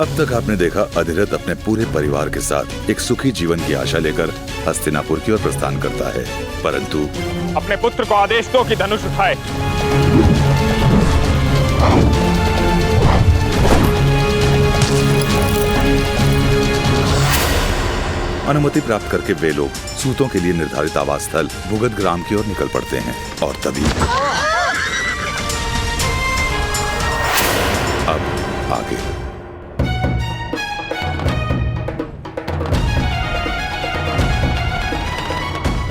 अब तक आपने देखा अधिरथ अपने पूरे परिवार के साथ एक सुखी जीवन की आशा लेकर हस्तिनापुर की ओर प्रस्थान करता है, परंतु अपने पुत्र को आदेश दो कि धनुष उठाए। अनुमति प्राप्त करके वे लोग सूतों के लिए निर्धारित आवास स्थल भुगत ग्राम की ओर निकल पड़ते हैं। और तभी अब आगे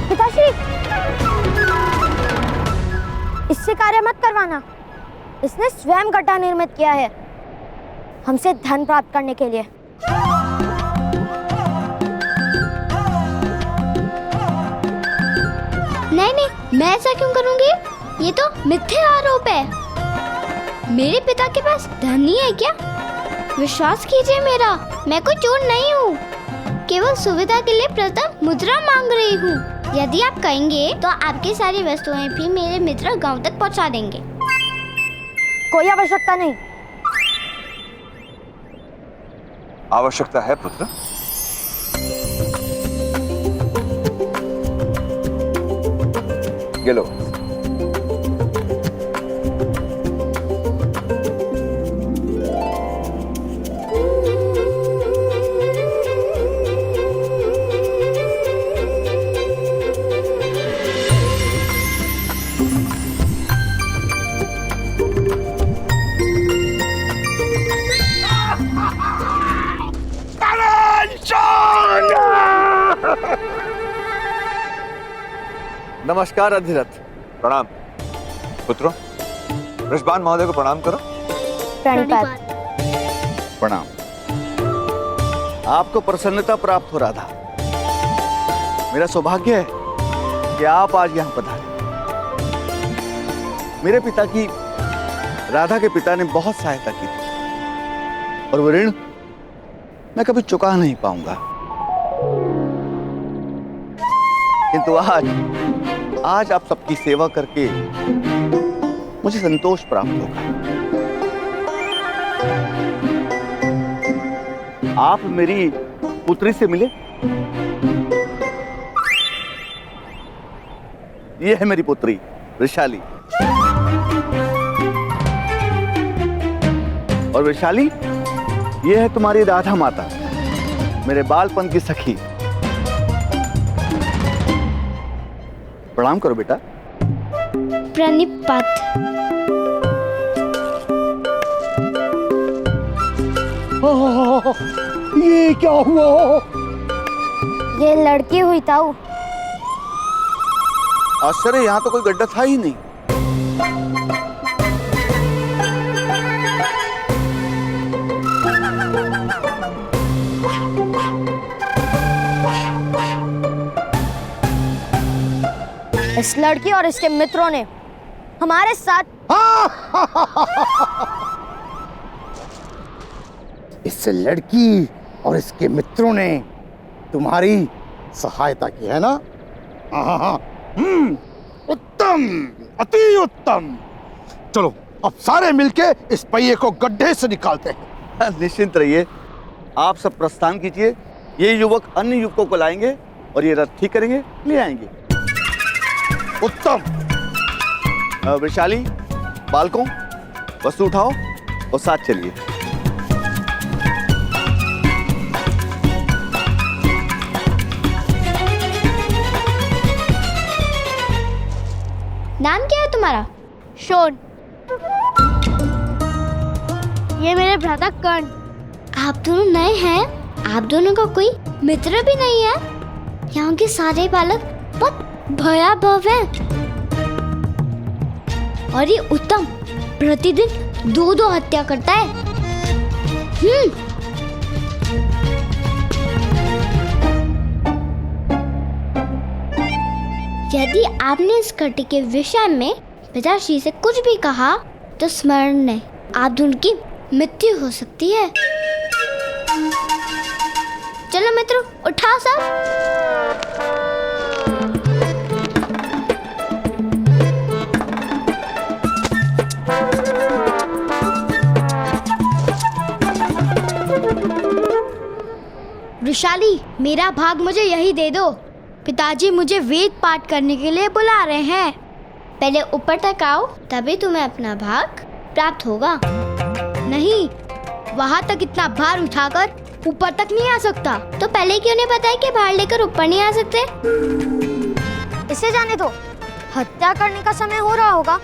पिताश्री, इससे कार्य मत करवाना। इसने स्वयं गड्ढा निर्मित किया है हमसे धन प्राप्त करने के लिए। नहीं नहीं, मैं ऐसा क्यों करूंगी? ये तो मिथ्या आरोप है। मेरे पिता के पास धन नहीं है क्या? विश्वास कीजिए मेरा, मैं कोई चोर नहीं हूँ। केवल सुविधा के लिए प्रथम मुद्रा मांग रही हूँ। यदि आप कहेंगे तो आपकी सारी वस्तुएं भी मेरे मित्र गांव तक पहुँचा देंगे। कोई आवश्यकता नहीं। आवश्यकता है पुत्र। गेलो। नमस्कार अधिरथ। प्रणाम पुत्रों। वृषभान महोदय को प्रणाम करो। प्रणिपात। प्रणाम। आपको प्रसन्नता प्राप्त हो राधा। मेरा सौभाग्य है कि आप आज यहाँ पधारे। मेरे पिता की, राधा के पिता ने बहुत सहायता की थी और वो ऋण मैं कभी चुका नहीं पाऊंगा। किंतु आज आप सबकी सेवा करके मुझे संतोष प्राप्त होगा। आप मेरी पुत्री से मिले। ये है मेरी पुत्री वैशाली। और वैशाली, ये है तुम्हारी राधा माता, मेरे बालपन की सखी। प्रणाम करो बेटा। प्रणिपात। ये क्या हुआ? ये लड़की हुई ताऊ। आश्चर्य, यहाँ तो कोई गड्ढा था ही नहीं। इस लड़की और इसके मित्रों ने हमारे साथ इस लड़की और इसके मित्रों ने तुम्हारी सहायता की है ना? उत्तम, अति उत्तम। चलो अब सारे मिलके इस पहिए को गड्ढे से निकालते हैं। निश्चिंत रहिए, आप सब प्रस्थान कीजिए। ये युवक अन्य युवकों को लाएंगे और ये रथ ठीक करेंगे, ले आएंगे। उत्तम। वैशाली, बालकों, वस्तु उठाओ और साथ चलिए। नाम क्या है तुम्हारा? शोन। ये मेरे भ्राता कर्ण। आप दोनों नए हैं? आप दोनों का कोई मित्र भी नहीं है? यहाँ के सारे बालक बहुत भयावह हैं। और ये उत्तम प्रतिदिन 2 हत्या करता है। यदि आपने इस घटना के विषय में पिताश्री से कुछ भी कहा तो स्मरण नहीं, आप दोनों की मृत्यु हो सकती है। चलो मित्रों, उठाओ सब। वैशाली, मेरा भाग मुझे यही दे दो। पिताजी मुझे वेद पाठ करने के लिए बुला रहे हैं। पहले ऊपर तक आओ, तभी तुम्हें अपना भाग प्राप्त होगा। नहीं, वहाँ तक इतना भार उठाकर ऊपर तक नहीं आ सकता। तो पहले क्यों नहीं बताया कि भार लेकर ऊपर नहीं आ सकते? इसे जाने दो, हत्या करने का समय हो रहा होगा।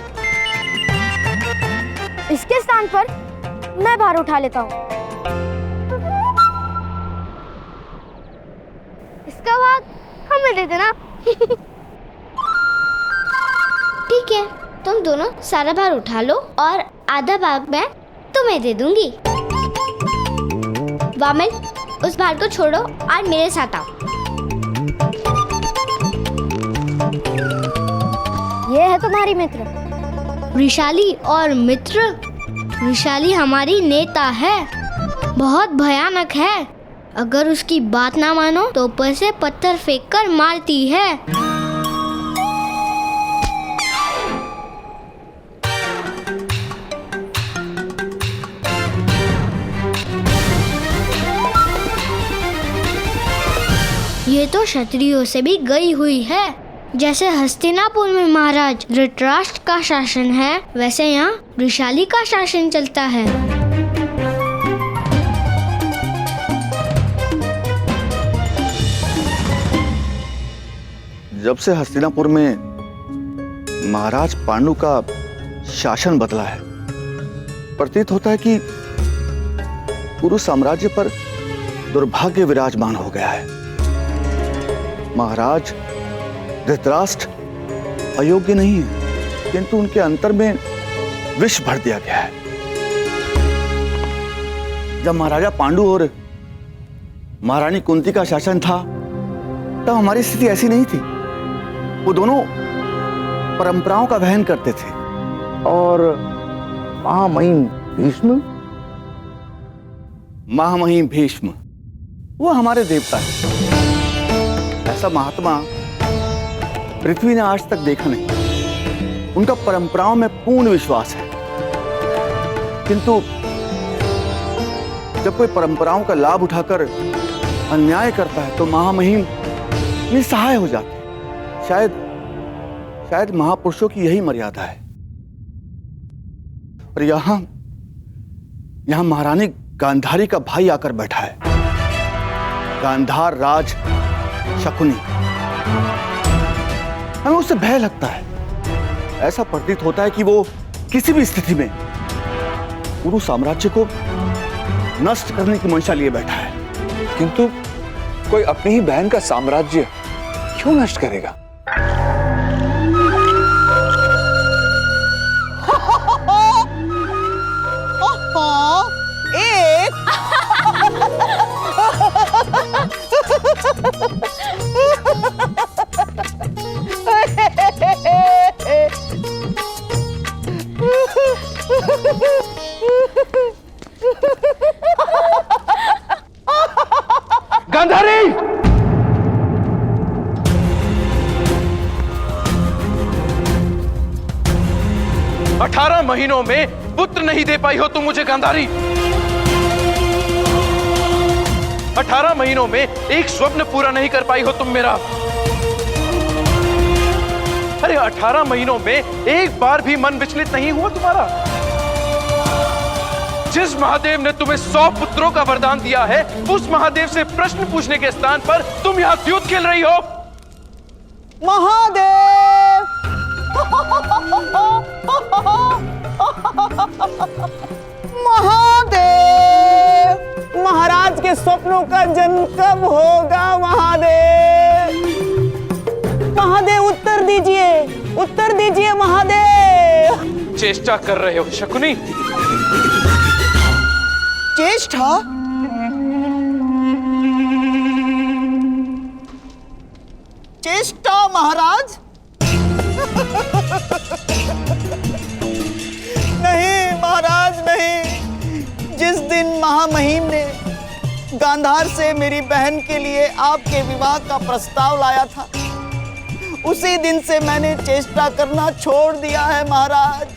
इसके स्थान पर मैं भार उठा लेता हूँ। इसका भाग हमें दे देना। ठीक है, तुम दोनों सारा भार उठा लो और आधा भाग मैं तुम्हें दे दूंगी। वामन, उस भार को छोड़ो और मेरे साथ आओ। ये है तुम्हारी मित्र। वैशाली और मित्र? वैशाली हमारी नेता है, बहुत भयानक है। अगर उसकी बात ना मानो तो ऊपर से पत्थर फेंककर मारती है। ये तो क्षत्रियों से भी गई हुई है। जैसे हस्तिनापुर में महाराज धृतराष्ट्र का शासन है, वैसे यहाँ वैशाली का शासन चलता है। जब से हस्तिनापुर में महाराज पांडु का शासन बदला है, प्रतीत होता है कि पूरे साम्राज्य पर दुर्भाग्य विराजमान हो गया है। महाराज धृतराष्ट्र अयोग्य नहीं है, किंतु उनके अंतर में विष भर दिया गया है। जब महाराजा पांडु और महारानी कुंती का शासन था, तब हमारी स्थिति ऐसी नहीं थी। वो दोनों परंपराओं का वहन करते थे। और महामहिम भीष्म? महामहिम भीष्म वो हमारे देवता है। ऐसा महात्मा पृथ्वी ने आज तक देखा नहीं। उनका परंपराओं में पूर्ण विश्वास है, किंतु जब कोई परंपराओं का लाभ उठाकर अन्याय करता है तो महामहिम निस्सहाय हो जाते हैं। शायद महापुरुषों की यही मर्यादा है। और यहां महारानी गांधारी का भाई आकर बैठा है, गांधार राज शकुनी। हमें उससे भय लगता है। ऐसा प्रतीत होता है कि वो किसी भी स्थिति में पूरे साम्राज्य को नष्ट करने की मंशा लिए बैठा है। किंतु कोई अपनी ही बहन का साम्राज्य क्यों नष्ट करेगा? गांधारी! 18 महीनों में पुत्र नहीं दे पाई हो तुम मुझे गांधारी। 18 महीनों में एक स्वप्न पूरा नहीं कर पाई हो तुम मेरा। अरे 18 महीनों में एक बार भी मन विचलित नहीं हुआ तुम्हारा। जिस महादेव ने तुम्हें 100 पुत्रों का वरदान दिया है, उस महादेव से प्रश्न पूछने के स्थान पर तुम यहाँ द्यूत खेल रही हो। महादेव! महादेव! महाराज के स्वप्नों का जन्म कब होगा? महादेव! महादेव उत्तर दीजिए, उत्तर दीजिए महादेव! चेष्टा कर रहे हो शकुनी? चेष्टा? चेष्टा महाराज? नहीं महाराज नहीं। जिस दिन महामहिम ने गांधार से मेरी बहन के लिए आपके विवाह का प्रस्ताव लाया था, उसी दिन से मैंने चेष्टा करना छोड़ दिया है महाराज।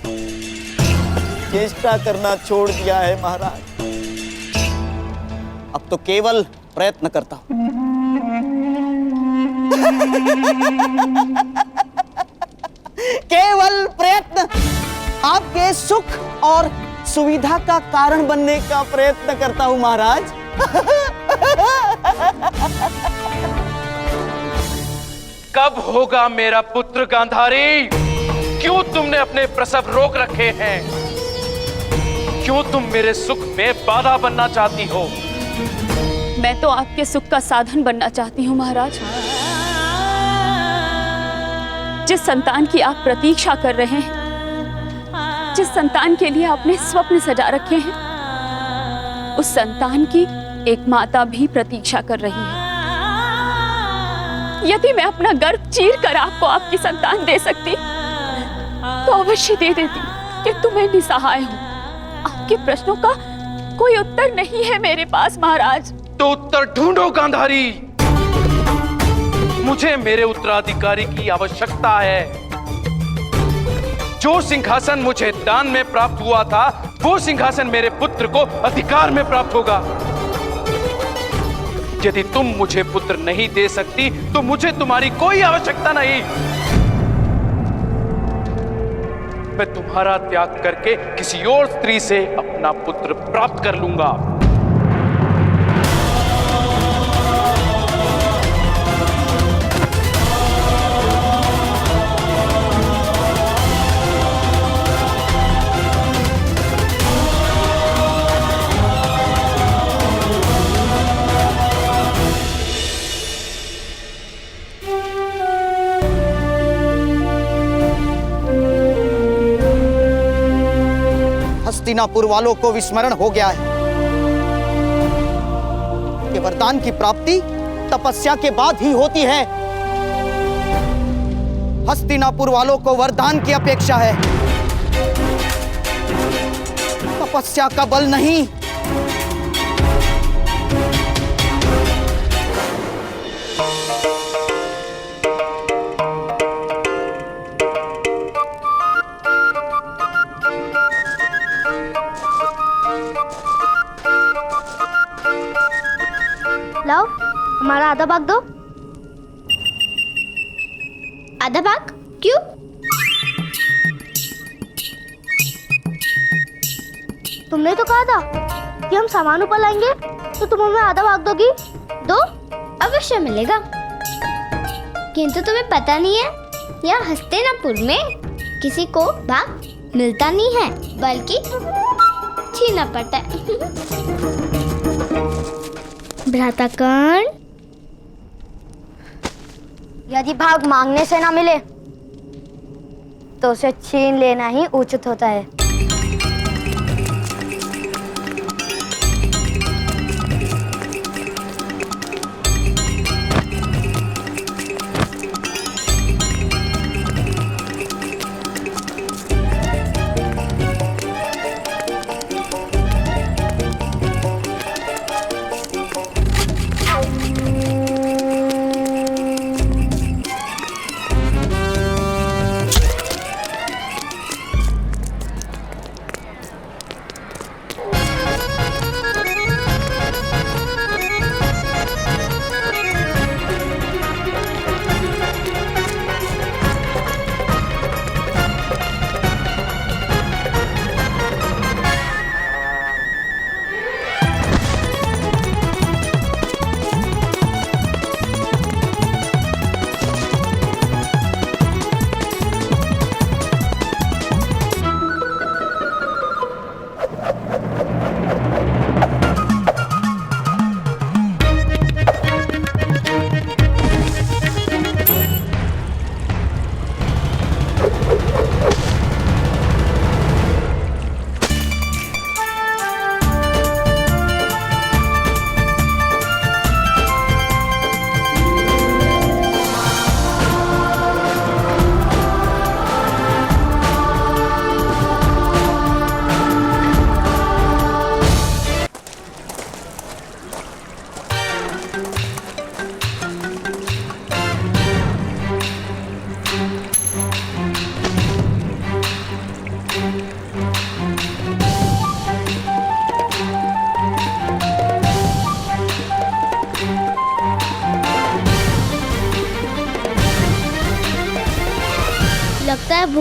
चेष्टा करना छोड़ दिया है महाराज। अब तो केवल प्रयत्न करता हूं। केवल प्रयत्न, आपके सुख और सुविधा का कारण बनने का प्रयत्न करता हूं महाराज। कब होगा मेरा पुत्र गांधारी? क्यों तुमने अपने प्रसव रोक रखे हैं? क्यों तुम मेरे सुख में बाधा बनना चाहती हो? मैं तो आपके सुख का साधन बनना चाहती हूँ महाराज। जिस संतान की आप प्रतीक्षा कर रहे हैं, जिस संतान के लिए आपने स्वप्न सजा रखे हैं, उस संतान की एक माता भी प्रतीक्षा कर रही है। यदि मैं अपना गर्भ चीर कर आपको आपकी संतान दे सकती तो अवश्य दे देती, किंतु मैं निसहाय हूँ। आपके प्रश्नों का कोई उत्तर नहीं है मेरे पास महाराज। तो उत्तर ढूंढो गांधारी। मुझे मेरे उत्तराधिकारी की आवश्यकता है। जो सिंहासन मुझे दान में प्राप्त हुआ था, वो सिंहासन मेरे पुत्र को अधिकार में प्राप्त होगा। यदि तुम मुझे पुत्र नहीं दे सकती तो मुझे तुम्हारी कोई आवश्यकता नहीं। मैं तुम्हारा त्याग करके किसी और स्त्री से अपना पुत्र प्राप्त कर लूंगा। हस्तिनापुर वालों को विस्मरण हो गया है कि वरदान की प्राप्ति तपस्या के बाद ही होती है। हस्तिनापुर वालों को वरदान की अपेक्षा है, तपस्या का बल नहीं। लाओ, हमारा आधा भाग दो। आधा भाग? क्यों? तुमने तो कहा था कि हम सामान ऊपर लाएंगे, तो तुम हमें आधा भाग दोगी? दो अवश्य मिलेगा, किंतु तुम्हें पता नहीं है यहाँ हस्तिनापुर में किसी को भाग मिलता नहीं है, बल्कि छीना पड़ता है। भ्राताकर्ण, यदि भाग मांगने से ना मिले तो उसे छीन लेना ही उचित होता है।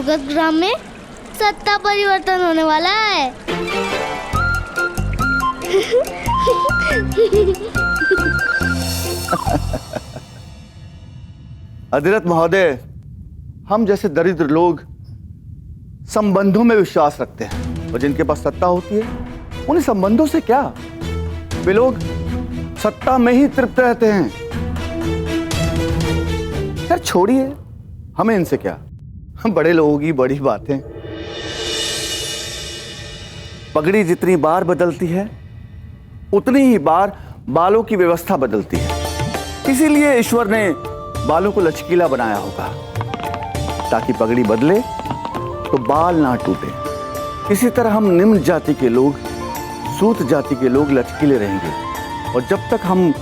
भूगत ग्राम में सत्ता परिवर्तन होने वाला है। अधिरथ महोदय, हम जैसे दरिद्र लोग संबंधों में विश्वास रखते हैं और जिनके पास सत्ता होती है उन्हें संबंधों से क्या, वे लोग सत्ता में ही तृप्त रहते हैं। यार छोड़िए, हमें इनसे क्या, हम बड़े लोगों की बड़ी बातें। पगड़ी जितनी बार बदलती है उतनी ही बार बालों की व्यवस्था बदलती है। इसीलिए ईश्वर ने बालों को लचकीला बनाया होगा ताकि पगड़ी बदले तो बाल ना टूटे। इसी तरह हम निम्न जाति के लोग, सूत जाति के लोग लचकीले रहेंगे और जब तक हम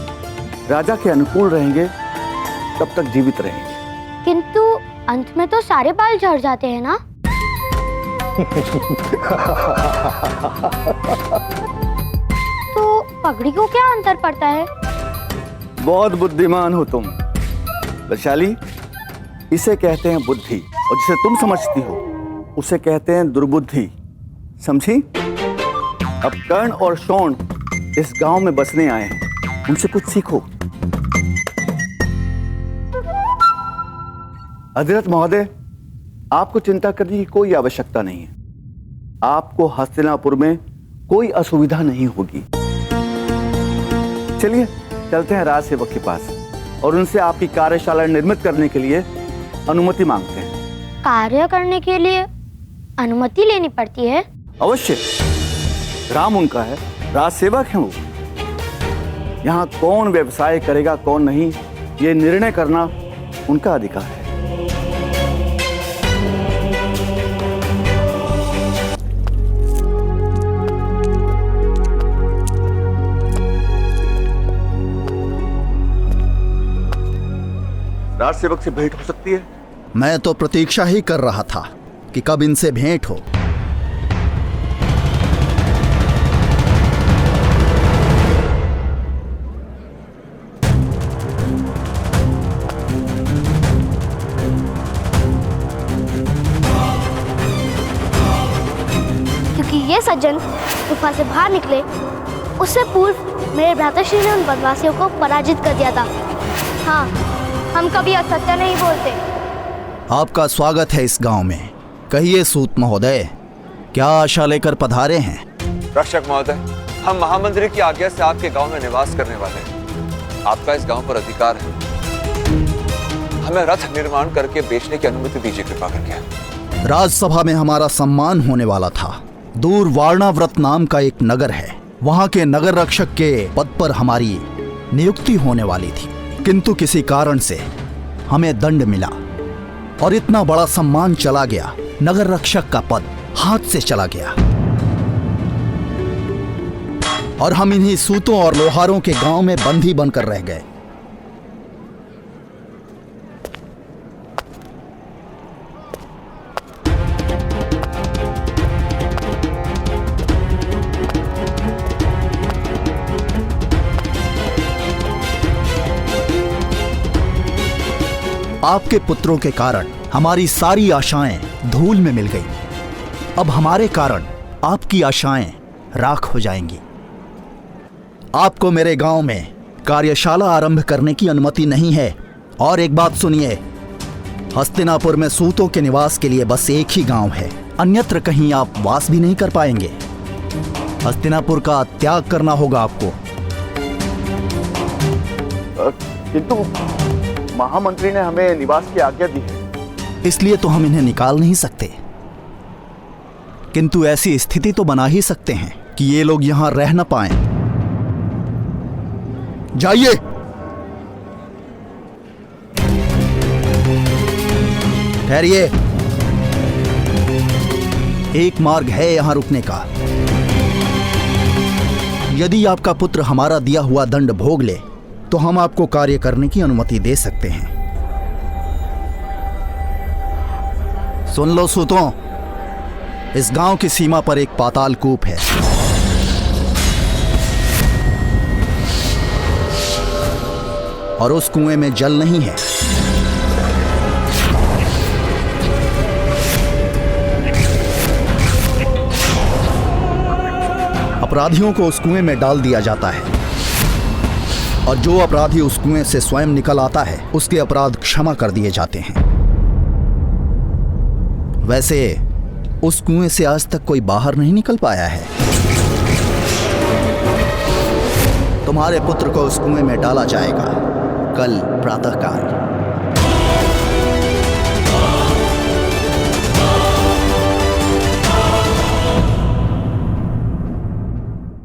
राजा के अनुकूल रहेंगे तब तक जीवित रहेंगे। किंतु अंत में तो सारे बाल झड़ जाते हैं ना? तो पगड़ी को क्या अंतर पड़ता है? बहुत बुद्धिमान हो तुम वैशाली। इसे कहते हैं बुद्धि और जिसे तुम समझती हो उसे कहते हैं दुर्बुद्धि, समझी? अब कर्ण और शोण इस गांव में बसने आए हैं, उनसे कुछ सीखो। अधिरथ महोदय, आपको चिंता करने की कोई आवश्यकता नहीं है। आपको हस्तिनापुर में कोई असुविधा नहीं होगी। चलिए चलते हैं राज सेवक के पास और उनसे आपकी कार्यशाला निर्मित करने के लिए अनुमति मांगते हैं। कार्य करने के लिए अनुमति लेनी पड़ती है? अवश्य, राम उनका है, राज सेवक हैं वो। यहाँ कौन व्यवसाय करेगा कौन नहीं, ये निर्णय करना उनका अधिकार है। राज सेवक से भेंट हो सकती है? मैं तो प्रतीक्षा ही कर रहा था कि कब इनसे भेंट हो। क्योंकि ये सज्जन गुफा से बाहर निकले उससे पूर्व मेरे भ्राताश्री ने उन वनवासियों को पराजित कर दिया था। हाँ, हम कभी असत्य नहीं बोलते। आपका स्वागत है इस गांव में। कहिए सूत महोदय, क्या आशा लेकर पधारे हैं? रक्षक महोदय, हम महामंत्री की आज्ञा से आपके गांव में निवास करने वाले हैं। आपका इस गांव पर अधिकार है। हमें रथ निर्माण करके बेचने की अनुमति दीजिए कृपा करके। राजसभा में हमारा सम्मान होने वाला था। दूर वारणाव्रत नाम का एक नगर है, वहां के नगर रक्षक के पद पर हमारी नियुक्ति होने वाली थी, किंतु किसी कारण से हमें दंड मिला और इतना बड़ा सम्मान चला गया। नगर रक्षक का पद हाथ से चला गया और हम इन्हीं सूतों और लोहारों के गांव में बंदी बनकर रह गए। आपके पुत्रों के कारण हमारी सारी आशाएं धूल में मिल गई। अब हमारे कारण आपकी आशाएं राख हो जाएंगी। आपको मेरे गांव में कार्यशाला आरंभ करने की अनुमति नहीं है। और एक बात सुनिए, हस्तिनापुर में सूतों के निवास के लिए बस एक ही गांव है, अन्यत्र कहीं आप वास भी नहीं कर पाएंगे। हस्तिनापुर का त्याग करना होगा आपको। किंतु महामंत्री ने हमें निवास की आज्ञा दी है। इसलिए तो हम इन्हें निकाल नहीं सकते, किंतु ऐसी स्थिति तो बना ही सकते हैं कि ये लोग यहां रह न पाएं। जाइए। ठहरिए, एक मार्ग है यहां रुकने का। यदि आपका पुत्र हमारा दिया हुआ दंड भोग ले तो हम आपको कार्य करने की अनुमति दे सकते हैं। सुन लो सूतों, इस गांव की सीमा पर एक पाताल कूप है। और उस कुएं में जल नहीं है। अपराधियों को उस कुएं में डाल दिया जाता है और जो अपराधी उस कुएं से स्वयं निकल आता है उसके अपराध क्षमा कर दिए जाते हैं। वैसे उस कुएं से आज तक कोई बाहर नहीं निकल पाया है। तुम्हारे पुत्र को उस कुएं में डाला जाएगा कल प्रातःकाल।